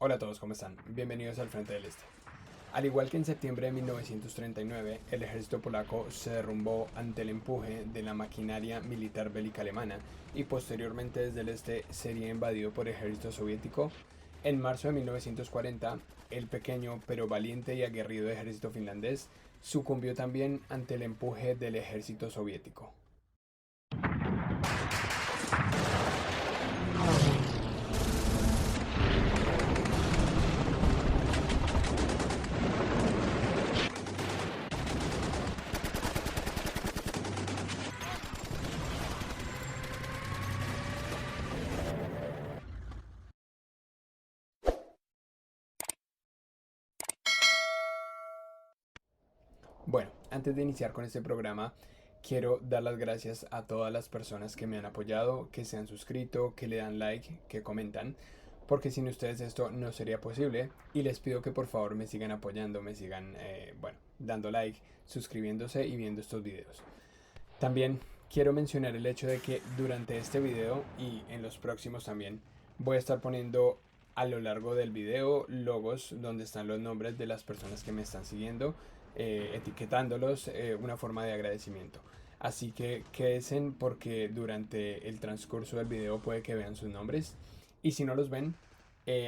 Hola a todos, ¿cómo están? Bienvenidos al Frente del Este. Al igual que en septiembre de 1939, el ejército polaco se derrumbó ante el empuje de la maquinaria militar bélica alemana y posteriormente desde el este sería invadido por el ejército soviético. En marzo de 1940, el pequeño pero valiente y aguerrido ejército finlandés sucumbió también ante el empuje del ejército soviético. Bueno, antes de iniciar con este programa, quiero dar las gracias a todas las personas que me han apoyado, que se han suscrito, que le dan like, que comentan, porque sin ustedes esto no sería posible. Y les pido que por favor me sigan apoyando, me sigan, dando like, suscribiéndose y viendo estos videos. También quiero mencionar el hecho de que durante este video y en los próximos también voy a estar poniendo a lo largo del video logos donde están los nombres de las personas que me están siguiendo, etiquetándolos, una forma de agradecimiento. Así que quédense porque durante el transcurso del video puede que vean sus nombres y si no los ven,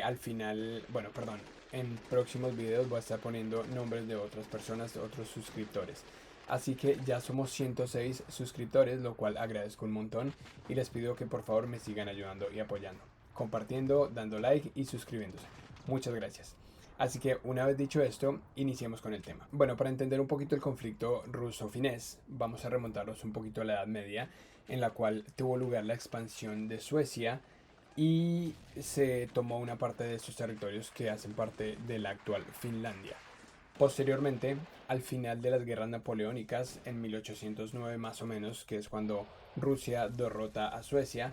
al final, bueno, perdón, en próximos videos voy a estar poniendo nombres de otras personas, de otros suscriptores. Así que ya somos 106 suscriptores, lo cual agradezco un montón y les pido que por favor me sigan ayudando y apoyando, compartiendo, dando like y suscribiéndose. Muchas gracias. Así que una vez dicho esto, iniciemos con el tema. Bueno, para entender un poquito el conflicto ruso-finés, vamos a remontarnos un poquito a la Edad Media, en la cual tuvo lugar la expansión de Suecia y se tomó una parte de estos territorios que hacen parte de la actual Finlandia. Posteriormente, al final de las guerras napoleónicas, en 1809 más o menos, que es cuando Rusia derrota a Suecia,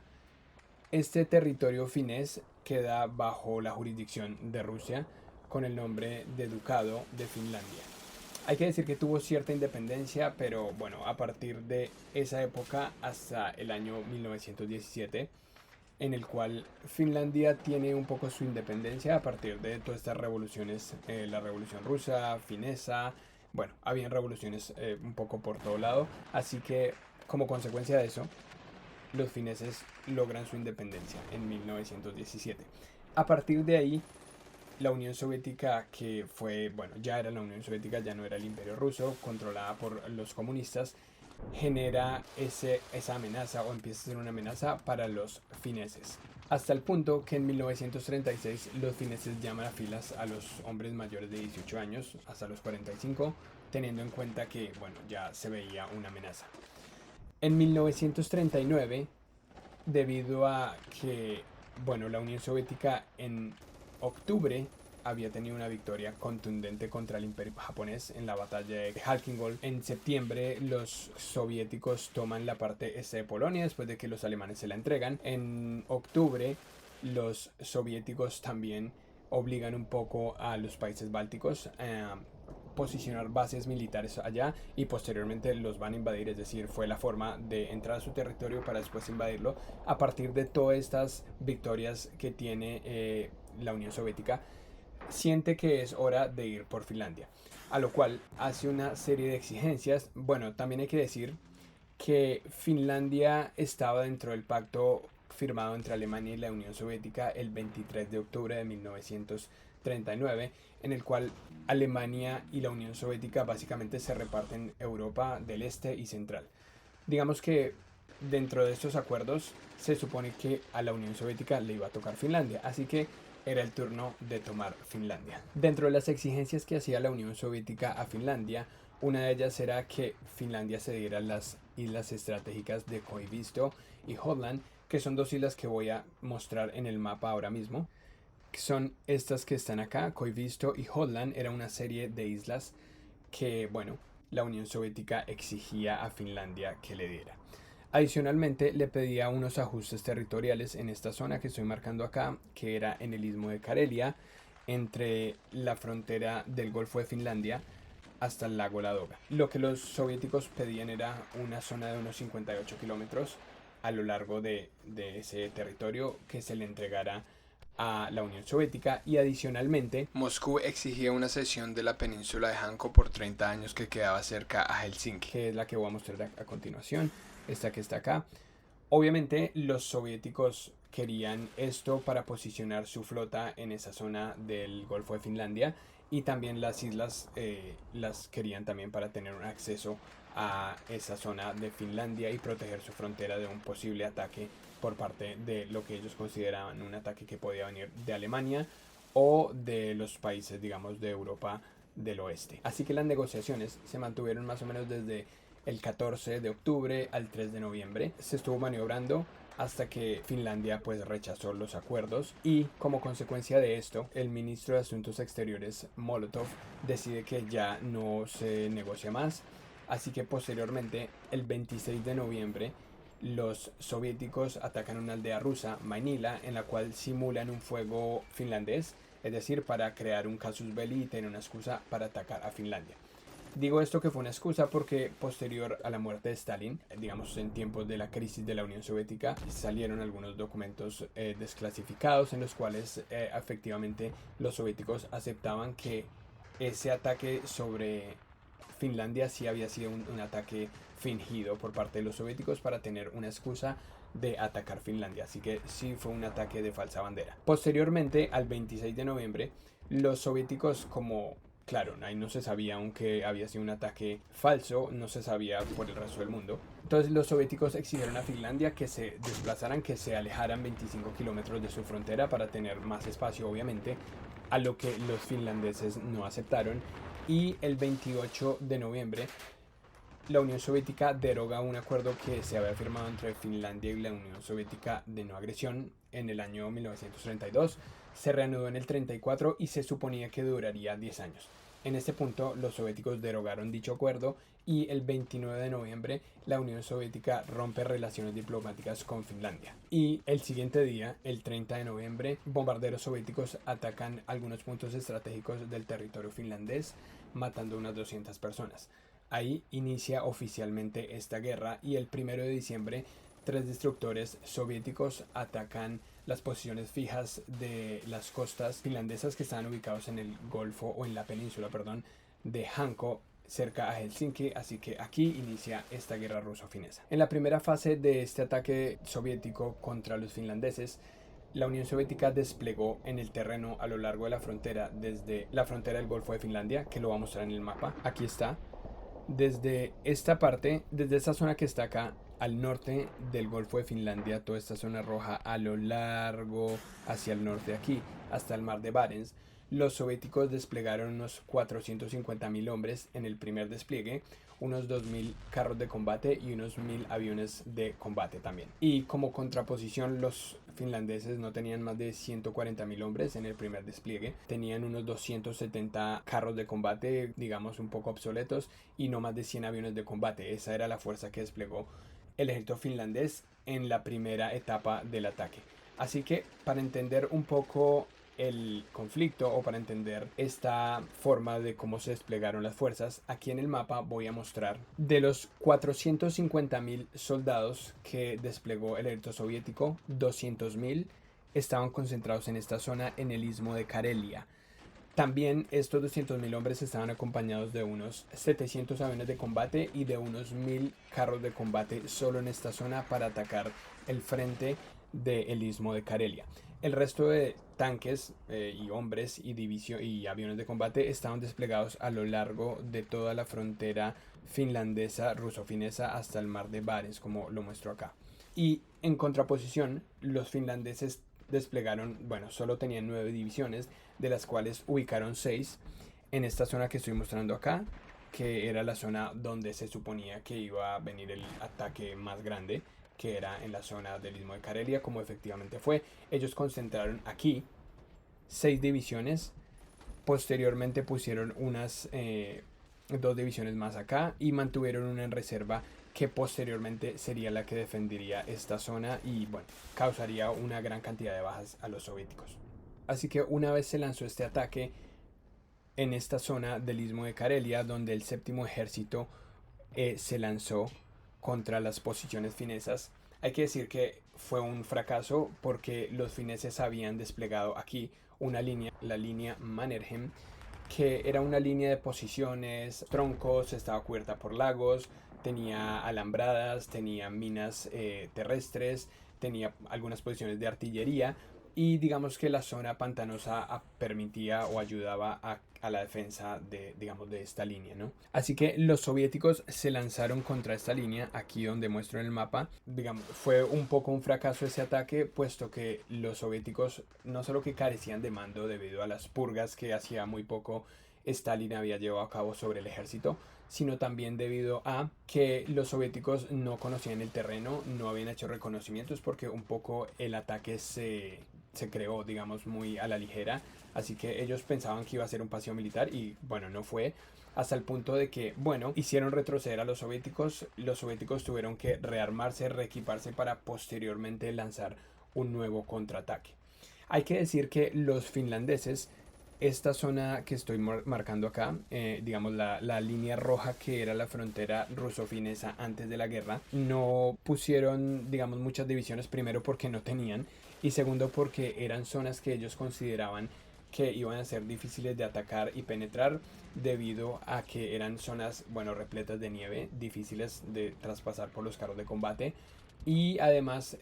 este territorio finés queda bajo la jurisdicción de Rusia con el nombre de Ducado de Finlandia. Hay que decir que tuvo cierta independencia, pero bueno, a partir de esa época hasta el año 1917, en el cual Finlandia tiene un poco su independencia a partir de todas estas revoluciones, la revolución rusa, finesa, bueno, habían revoluciones un poco por todo lado, así que como consecuencia de eso, los fineses logran su independencia en 1917. A partir de ahí, la Unión Soviética, que fue, bueno, ya era la Unión Soviética, ya no era el Imperio Ruso, controlada por los comunistas, genera esa amenaza o empieza a ser una amenaza para los fineses. Hasta el punto que en 1936 los fineses llaman a filas a los hombres mayores de 18 años hasta los 45, teniendo en cuenta que, bueno, ya se veía una amenaza. En 1939, debido a que, bueno, la Unión Soviética en octubre había tenido una victoria contundente contra el imperio japonés en la batalla de Halkingol. En septiembre los soviéticos toman la parte este de Polonia después de que los alemanes se la entregan. En octubre los soviéticos también obligan un poco a los países bálticos a posicionar bases militares allá y posteriormente los van a invadir, es decir, fue la forma de entrar a su territorio para después invadirlo a partir de todas estas victorias que tiene la Unión Soviética. Siente que es hora de ir por Finlandia, a lo cual hace una serie de exigencias. Bueno, también hay que decir que Finlandia estaba dentro del pacto firmado entre Alemania y la Unión Soviética el 23 de octubre de 1939, en el cual Alemania y la Unión Soviética básicamente se reparten Europa del Este y Central. Digamos que dentro de estos acuerdos se supone que a la Unión Soviética le iba a tocar Finlandia, así que era el turno de tomar Finlandia. Dentro de las exigencias que hacía la Unión Soviética a Finlandia, una de ellas era que Finlandia se diera las islas estratégicas de Koivisto y Jutland, que son dos islas que voy a mostrar en el mapa ahora mismo. Son estas que están acá, Koivisto y Jutland, era una serie de islas que, bueno, la Unión Soviética exigía a Finlandia que le diera. Adicionalmente, le pedía unos ajustes territoriales en esta zona que estoy marcando acá, que era en el istmo de Karelia, entre la frontera del Golfo de Finlandia hasta el lago Ladoga. Lo que los soviéticos pedían era una zona de unos 58 kilómetros a lo largo de ese territorio que se le entregara a la Unión Soviética, y adicionalmente Moscú exigía una cesión de la península de Hanko por 30 años que quedaba cerca a Helsinki, que es la que voy a mostrar a continuación, esta que está acá. Obviamente los soviéticos querían esto para posicionar su flota en esa zona del Golfo de Finlandia, y también las islas las querían también para tener un acceso a esa zona de Finlandia y proteger su frontera de un posible ataque por parte de lo que ellos consideraban un ataque que podía venir de Alemania o de los países, digamos, de Europa del oeste. Así que las negociaciones se mantuvieron más o menos desde el 14 de octubre al 3 de noviembre. Se estuvo maniobrando hasta que Finlandia pues rechazó los acuerdos, y como consecuencia de esto el ministro de Asuntos Exteriores Molotov decide que ya no se negocia más. Así que posteriormente, el 26 de noviembre, los soviéticos atacan una aldea rusa, Mainila, en la cual simulan un fuego finlandés, es decir, para crear un casus belli y tener una excusa para atacar a Finlandia. Digo esto que fue una excusa porque posterior a la muerte de Stalin, digamos en tiempos de la crisis de la Unión Soviética, salieron algunos documentos desclasificados en los cuales efectivamente los soviéticos aceptaban que ese ataque sobre Finlandia sí había sido un ataque fingido por parte de los soviéticos para tener una excusa de atacar Finlandia, así que sí fue un ataque de falsa bandera. Posteriormente, al 26 de noviembre, los soviéticos, como claro, ahí no se sabía aunque había sido un ataque falso, no se sabía por el resto del mundo. Entonces los soviéticos exigieron a Finlandia que se desplazaran, que se alejaran 25 kilómetros de su frontera para tener más espacio, obviamente, a lo que los finlandeses no aceptaron. Y el 28 de noviembre la Unión Soviética deroga un acuerdo que se había firmado entre Finlandia y la Unión Soviética de no agresión en el año 1932. Se reanudó en el 34 y se suponía que duraría 10 años. En este punto los soviéticos derogaron dicho acuerdo, y el 29 de noviembre la Unión Soviética rompe relaciones diplomáticas con Finlandia. Y el siguiente día, el 30 de noviembre, bombarderos soviéticos atacan algunos puntos estratégicos del territorio finlandés, matando unas 200 personas. Ahí inicia oficialmente esta guerra, y el 1 de diciembre 3 destructores soviéticos atacan las posiciones fijas de las costas finlandesas que estaban ubicados en el Golfo, o en la península, perdón, de Hanko, cerca a Helsinki. Así que aquí inicia esta guerra ruso-finesa. En la primera fase de este ataque soviético contra los finlandeses, la Unión Soviética desplegó en el terreno a lo largo de la frontera, desde la frontera del Golfo de Finlandia, que lo voy a mostrar en el mapa, aquí está, desde esta parte, desde esta zona que está acá, al norte del Golfo de Finlandia, toda esta zona roja a lo largo hacia el norte aquí, hasta el mar de Barents, los soviéticos desplegaron unos 450.000 hombres en el primer despliegue, unos 2.000 carros de combate y unos 1.000 aviones de combate también. Y como contraposición, los finlandeses no tenían más de 140.000 hombres en el primer despliegue, tenían unos 270 carros de combate, digamos un poco obsoletos, y no más de 100 aviones de combate. Esa era la fuerza que desplegó el ejército finlandés en la primera etapa del ataque. Así que para entender un poco el conflicto, o para entender esta forma de cómo se desplegaron las fuerzas, aquí en el mapa voy a mostrar de los 450.000 soldados que desplegó el ejército soviético, 200.000 estaban concentrados en esta zona, en el istmo de Karelia. También estos 200.000 hombres estaban acompañados de unos 700 aviones de combate y de unos 1.000 carros de combate solo en esta zona para atacar el frente del istmo de Karelia. El resto de tanques y hombres y aviones de combate estaban desplegados a lo largo de toda la frontera finlandesa, ruso-finesa, hasta el mar de Barents, como lo muestro acá. Y en contraposición, los finlandeses desplegaron, bueno, solo tenían 9 divisiones, de las cuales ubicaron 6 en esta zona que estoy mostrando acá, que era la zona donde se suponía que iba a venir el ataque más grande, que era en la zona del istmo de Karelia, como efectivamente fue. Ellos concentraron aquí 6 divisiones, posteriormente pusieron unas 2 divisiones más acá, y mantuvieron una en reserva que posteriormente sería la que defendería esta zona y bueno, causaría una gran cantidad de bajas a los soviéticos. Así que una vez se lanzó este ataque en esta zona del istmo de Karelia, donde el séptimo ejército se lanzó contra las posiciones finesas, Hay que decir que fue un fracaso porque los fineses habían desplegado aquí una línea, la línea Mannerheim, que era una línea de posiciones, troncos, estaba cubierta por lagos, tenía alambradas, tenía minas terrestres, tenía algunas posiciones de artillería y digamos que la zona pantanosa permitía o ayudaba a la defensa de, digamos, de esta línea, ¿no? Así que los soviéticos se lanzaron contra esta línea, aquí donde muestro en el mapa. Digamos, fue un poco un fracaso ese ataque, puesto que los soviéticos no solo que carecían de mando debido a las purgas que hacía muy poco Stalin había llevado a cabo sobre el ejército, sino también debido a que los soviéticos no conocían el terreno, no habían hecho reconocimientos porque un poco el ataque se creó, digamos, muy a la ligera, así que ellos pensaban que iba a ser un paseo militar y bueno, no fue, hasta el punto de que, bueno, hicieron retroceder a los soviéticos tuvieron que rearmarse, reequiparse para posteriormente lanzar un nuevo contraataque. Hay que decir que los finlandeses, esta zona que estoy marcando acá, digamos la línea roja que era la frontera ruso-finesa antes de la guerra, no pusieron, digamos, muchas divisiones, primero porque no tenían y segundo porque eran zonas que ellos consideraban que iban a ser difíciles de atacar y penetrar debido a que eran zonas, bueno, repletas de nieve, difíciles de traspasar por los carros de combate y además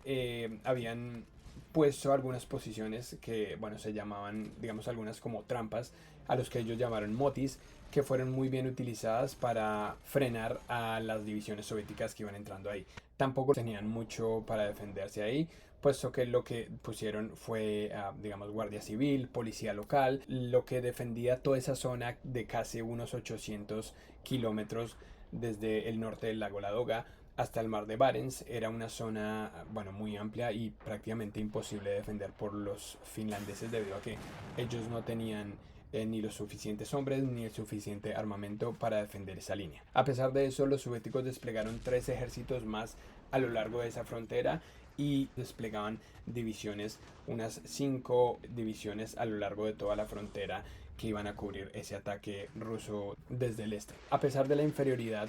habían puesto algunas posiciones que, bueno, se llamaban, digamos, algunas como trampas, a los que ellos llamaron motis, que fueron muy bien utilizadas para frenar a las divisiones soviéticas que iban entrando ahí. Tampoco tenían mucho para defenderse ahí, puesto que lo que pusieron fue, digamos, guardia civil, policía local, lo que defendía toda esa zona de casi unos 800 kilómetros desde el norte del lago Ladoga hasta el mar de Barents. Era una zona, bueno, muy amplia y prácticamente imposible de defender por los finlandeses debido a que ellos no tenían ni los suficientes hombres ni el suficiente armamento para defender esa línea. A pesar de eso, los soviéticos desplegaron 3 ejércitos más a lo largo de esa frontera y desplegaban divisiones, unas 5 divisiones a lo largo de toda la frontera que iban a cubrir ese ataque ruso desde el este. A pesar de la inferioridad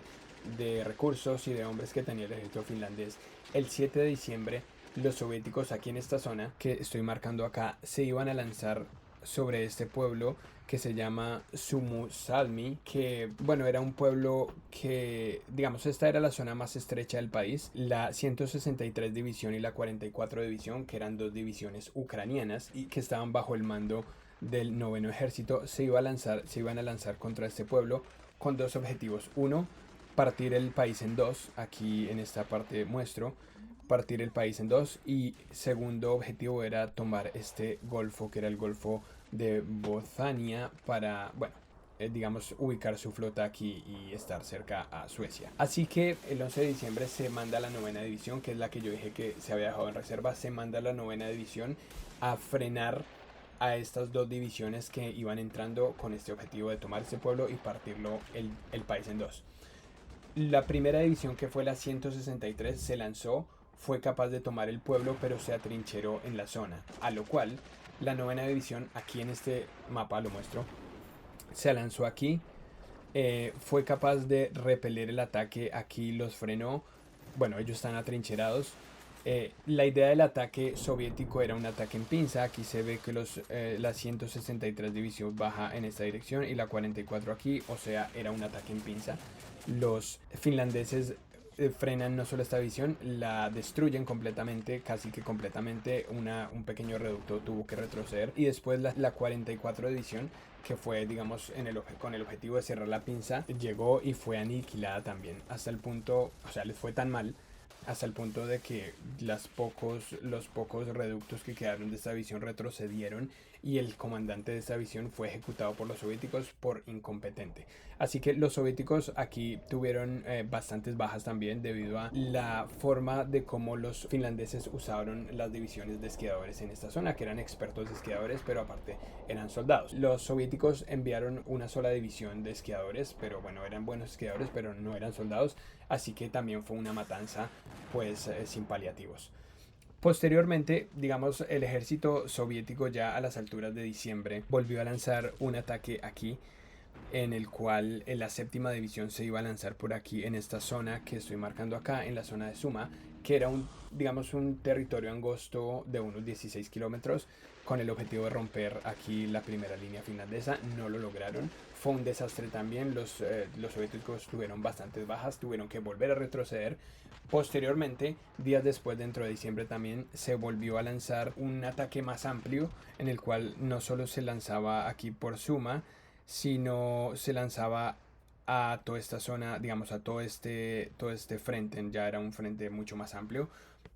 de recursos y de hombres que tenía el ejército finlandés, el 7 de diciembre los soviéticos aquí en esta zona que estoy marcando acá se iban a lanzar sobre este pueblo que se llama Suomussalmi, que bueno, era un pueblo que, digamos, esta era la zona más estrecha del país. La 163 división y la 44 división, que eran 2 divisiones ucranianas y que estaban bajo el mando del noveno ejército, se iban a lanzar contra este pueblo con 2 objetivos. Uno, partir el país en 2, aquí en esta parte muestro, partir el país en 2 y segundo objetivo era tomar este golfo que era el golfo de Bothania para, bueno, digamos, ubicar su flota aquí y estar cerca a Suecia. Así que el 11 de diciembre se manda la novena división, que es la que yo dije que se había dejado en reserva, se manda la novena división a frenar a estas 2 divisiones que iban entrando con este objetivo de tomar este pueblo y partirlo el país en 2. La primera división, que fue la 163, se lanzó, fue capaz de tomar el pueblo, pero se atrincheró en la zona, a lo cual la novena división, aquí en este mapa lo muestro, se lanzó aquí, fue capaz de repeler el ataque, aquí los frenó, bueno, ellos están atrincherados. La idea del ataque soviético era un ataque en pinza. Aquí se ve que la 163 división baja en esta dirección y la 44 aquí, o sea, era un ataque en pinza. Los finlandeses frenan no solo esta división, la destruyen completamente, casi que completamente. Un pequeño reducto tuvo que retroceder y después la 44 división, que fue, digamos, con el objetivo de cerrar la pinza, llegó y fue aniquilada también, hasta el punto, o sea, les fue tan mal hasta el punto de que los pocos reductos que quedaron de esta división retrocedieron y el comandante de esta división fue ejecutado por los soviéticos por incompetente. Así que los soviéticos aquí tuvieron bastantes bajas también debido a la forma de cómo los finlandeses usaron las divisiones de esquiadores en esta zona, que eran expertos de esquiadores, pero aparte eran soldados. Los soviéticos enviaron una sola división de esquiadores, pero bueno, eran buenos esquiadores, pero no eran soldados, así que también fue una matanza pues sin paliativos. Posteriormente, digamos, el ejército soviético ya a las alturas de diciembre volvió a lanzar un ataque aquí, en el cual la séptima división se iba a lanzar por aquí en esta zona que estoy marcando acá, en la zona de Suma, que era digamos, un territorio angosto de unos 16 kilómetros con el objetivo de romper aquí la primera línea finlandesa. No lo lograron. Fue un desastre también. Los soviéticos tuvieron bastantes bajas, tuvieron que volver a retroceder. Posteriormente, días después, dentro de diciembre también, se volvió a lanzar un ataque más amplio en el cual no solo se lanzaba aquí por Suma, sino se lanzaba a toda esta zona, digamos, a todo este frente. Ya era un frente mucho más amplio.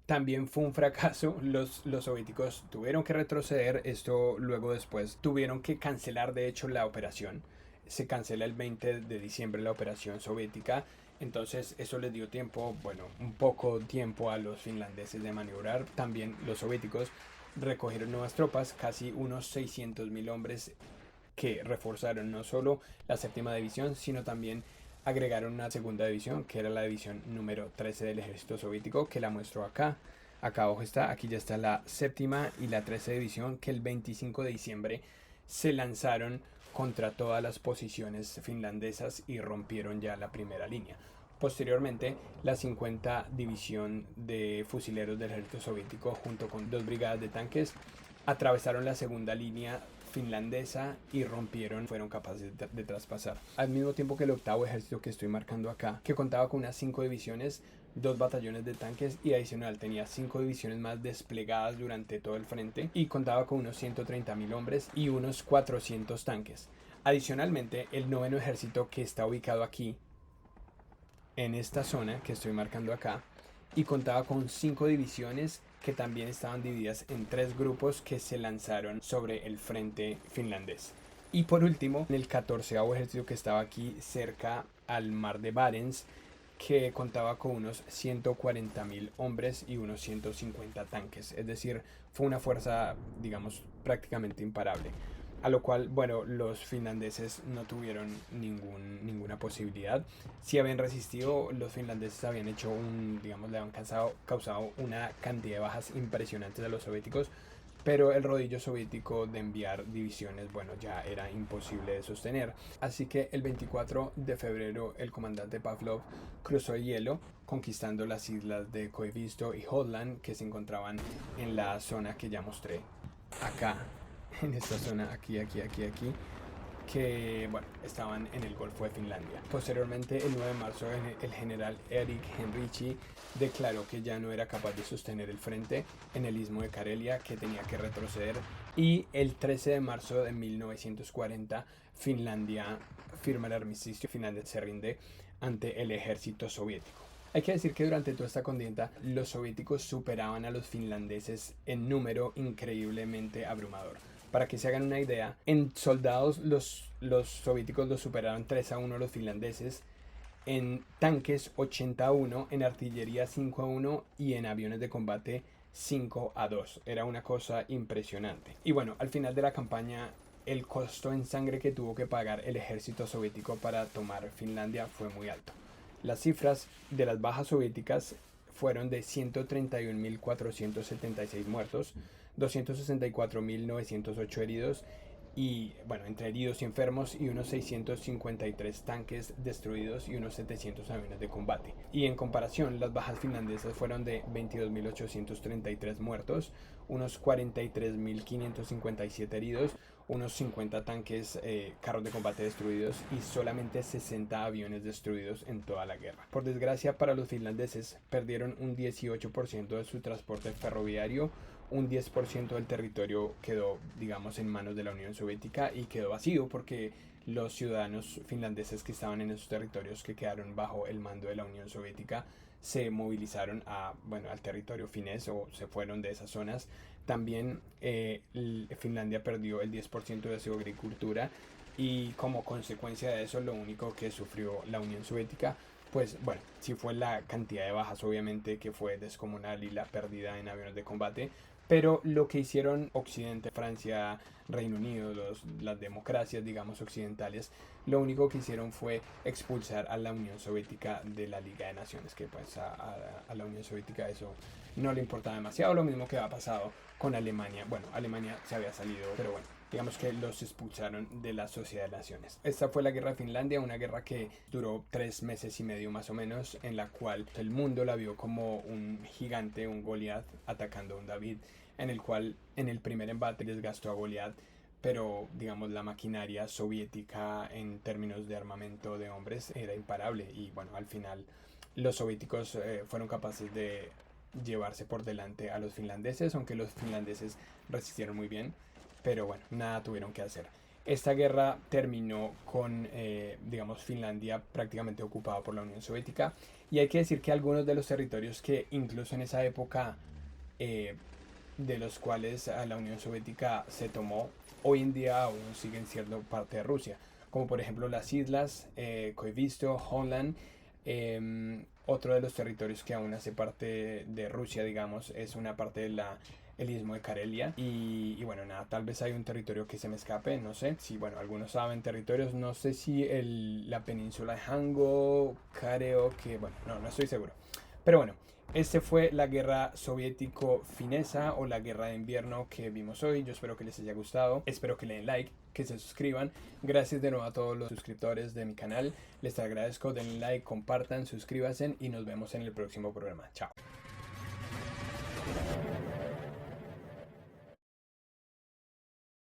También fue un fracaso, los soviéticos tuvieron que retroceder, esto luego después tuvieron que cancelar de hecho la operación, se cancela el 20 de diciembre la operación soviética, entonces eso les dio tiempo, bueno, un poco tiempo a los finlandeses de maniobrar, también los soviéticos recogieron nuevas tropas, casi unos 600.000 hombres que reforzaron no solo la séptima división, sino también agregaron una segunda división, que era la división número 13 del ejército soviético, que la muestro acá. Acá abajo está, aquí ya está la séptima y la 13 división, que el 25 de diciembre se lanzaron contra todas las posiciones finlandesas y rompieron ya la primera línea. Posteriormente, la 50 división de fusileros del ejército soviético, junto con 2 brigadas de tanques, atravesaron la segunda línea finlandesa y rompieron, fueron capaces de traspasar. Al mismo tiempo que el octavo ejército que estoy marcando acá, que contaba con unas 5 divisiones, 2 batallones de tanques y adicional tenía 5 divisiones más desplegadas durante todo el frente y contaba con unos 130.000 hombres y unos 400 tanques. Adicionalmente, el noveno ejército, que está ubicado aquí, en esta zona que estoy marcando acá, y contaba con 5 divisiones que también estaban divididas en 3 grupos que se lanzaron sobre el frente finlandés. Y por último, el 14º ejército, que estaba aquí cerca al mar de Barents, que contaba con unos 140.000 hombres y unos 150 tanques. Es decir, fue una fuerza, digamos, prácticamente imparable. A lo cual, bueno, los finlandeses no tuvieron ninguna posibilidad. Si habían resistido, los finlandeses habían hecho digamos, le habían causado una cantidad de bajas impresionantes a los soviéticos, pero el rodillo soviético de enviar divisiones, bueno, ya era imposible de sostener. Así que el 24 de febrero el comandante Pavlov cruzó el hielo, conquistando las islas de Koivisto y Hotland, que se encontraban en la zona que ya mostré acá, en esta zona, aquí, que, bueno, estaban en el Golfo de Finlandia. Posteriormente, el 9 de marzo, el general Erik Henrici declaró que ya no era capaz de sostener el frente en el istmo de Karelia, que tenía que retroceder, y el 13 de marzo de 1940 Finlandia firma el armisticio. Finlandia se rinde ante el ejército soviético. Hay que decir que durante toda esta contienda los soviéticos superaban a los finlandeses en número increíblemente abrumador. Para que se hagan una idea, en soldados los soviéticos los superaron 3-1 a los finlandeses, en tanques 80-1, en artillería 5-1 y en aviones de combate 5-2. Era una cosa impresionante. Y bueno, al final de la campaña, el costo en sangre que tuvo que pagar el ejército soviético para tomar Finlandia fue muy alto. Las cifras de las bajas soviéticas fueron de 131.476 muertos, 264.908 heridos y, bueno, entre heridos y enfermos, y unos 653 tanques destruidos y unos 700 aviones de combate. Y en comparación, las bajas finlandesas fueron de 22.833 muertos, unos 43.557 heridos, unos 50 tanques, carros de combate destruidos y solamente 60 aviones destruidos en toda la guerra. Por desgracia para los finlandeses, perdieron un 18% de su transporte ferroviario, un 10% del territorio quedó, digamos, en manos de la Unión Soviética y quedó vacío porque los ciudadanos finlandeses que estaban en esos territorios que quedaron bajo el mando de la Unión Soviética se movilizaron al territorio finés o se fueron de esas zonas. También Finlandia perdió el 10% de su agricultura y como consecuencia de eso lo único que sufrió la Unión Soviética, pues bueno, sí fue la cantidad de bajas obviamente, que fue descomunal, y la pérdida en aviones de combate. Pero lo que hicieron Occidente, Francia, Reino Unido, las democracias, digamos, occidentales, lo único que hicieron fue expulsar a la Unión Soviética de la Liga de Naciones, que pues a la Unión Soviética eso no le importaba demasiado. Lo mismo que ha pasado con Alemania. Bueno, Alemania se había salido, pero bueno, digamos que los expulsaron de la Sociedad de Naciones. Esta fue la guerra de Finlandia, una guerra que duró 3 meses y medio más o menos, en la cual el mundo la vio como un gigante, un Goliat atacando a un David, en el cual en el primer embate desgastó a Goliat, pero digamos la maquinaria soviética en términos de armamento de hombres era imparable y bueno, al final los soviéticos fueron capaces de llevarse por delante a los finlandeses, aunque los finlandeses resistieron muy bien, pero bueno, nada tuvieron que hacer. Esta guerra terminó con, digamos, Finlandia prácticamente ocupada por la Unión Soviética, y hay que decir que algunos de los territorios que incluso en esa época, eh, de los cuales a la Unión Soviética se tomó, hoy en día aún siguen siendo parte de Rusia, como por ejemplo las islas Koivisto, Holland. Otro de los territorios que aún hace parte de Rusia, digamos, es una parte de el istmo de Karelia. Y bueno, nada, tal vez hay un territorio que se me escape, no sé. Si, bueno, algunos saben territorios, no sé si la península de Hango, creo que, bueno, no estoy seguro. Pero bueno, este fue la guerra soviético-finesa o la guerra de invierno que vimos hoy. Yo espero que les haya gustado. Espero que le den like, que se suscriban. Gracias de nuevo a todos los suscriptores de mi canal. Les agradezco, denle like, compartan, suscríbanse y nos vemos en el próximo programa. Chao.